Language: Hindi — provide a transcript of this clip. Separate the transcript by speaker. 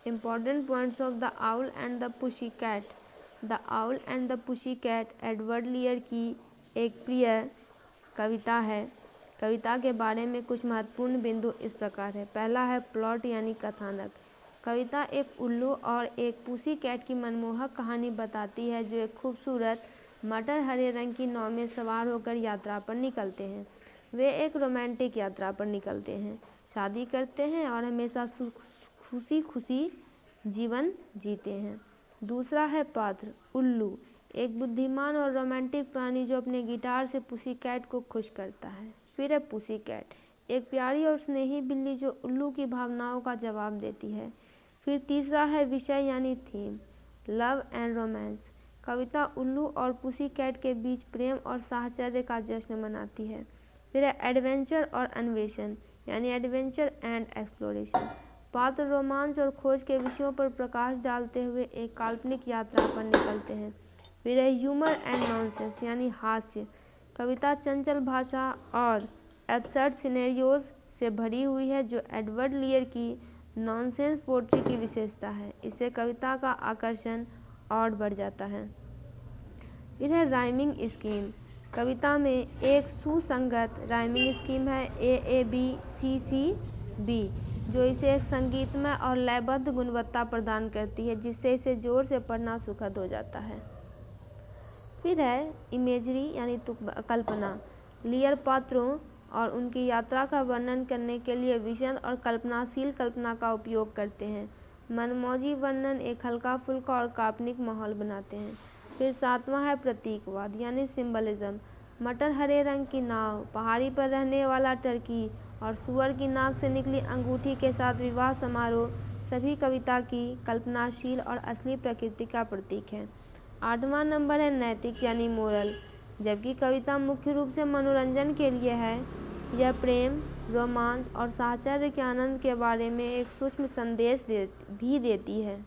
Speaker 1: Important points of The Owl and the Pussycat. The Owl and the Pussycat Edward लियर की एक प्रिय कविता है। कविता के बारे में कुछ महत्वपूर्ण बिंदु इस प्रकार है। पहला है प्लॉट यानी कथानक। कविता एक उल्लू और एक पुसी कैट की मनमोहक कहानी बताती है जो एक खूबसूरत मटर हरे रंग की नाव में सवार होकर यात्रा पर निकलते हैं। वे एक रोमांटिक यात्रा पर निकलते हैं, शादी करते हैं और हमेशा खुशी खुशी जीवन जीते हैं। दूसरा है पात्र उल्लू, एक बुद्धिमान और रोमांटिक प्राणी जो अपने गिटार से पुसी कैट को खुश करता है। फिर है पुसी कैट, एक प्यारी और स्नेही बिल्ली जो उल्लू की भावनाओं का जवाब देती है। फिर तीसरा है विषय यानी थीम, लव एंड रोमांस। कविता उल्लू और पुसी कैट के बीच प्रेम और साहचर्य का जश्न मनाती है। फिर है एडवेंचर और अन्वेषण यानी एडवेंचर एंड एक्सप्लोरेशन। पात्र रोमांच और खोज के विषयों पर प्रकाश डालते हुए एक काल्पनिक यात्रा पर निकलते हैं। फिर है ह्यूमर एंड नॉनसेंस यानी हास्य। कविता चंचल भाषा और एब्सर्ड सिनेरियोज से भरी हुई है जो एडवर्ड लियर की नॉनसेंस पोट्री की विशेषता है। इससे कविता का आकर्षण और बढ़ जाता है। फिर है राइमिंग स्कीम। कविता में एक सुसंगत राइमिंग स्कीम है ए बी सी बी, जो इसे एक संगीतमय और लयबद्ध गुणवत्ता प्रदान करती है जिससे इसे जोर से पढ़ना सुखद हो जाता है। फिर है इमेजरी यानी कल्पना। लियर पात्रों और उनकी यात्रा का वर्णन करने के लिए विषद और कल्पनाशील कल्पना का उपयोग करते हैं। मनमौजी वर्णन एक हल्का फुल्का और काल्पनिक माहौल बनाते हैं। फिर सातवां है प्रतीकवाद यानी सिंबलिज्म। मटर हरे रंग की नाव, पहाड़ी पर रहने वाला टर्की और सुअर की नाक से निकली अंगूठी के साथ विवाह समारोह सभी कविता की कल्पनाशील और असली प्रकृति का प्रतीक है। 8वां नंबर है नैतिक यानी मोरल। जबकि कविता मुख्य रूप से मनोरंजन के लिए है, यह प्रेम, रोमांच और साहचर्य के आनंद के बारे में एक सूक्ष्म संदेश भी देती है।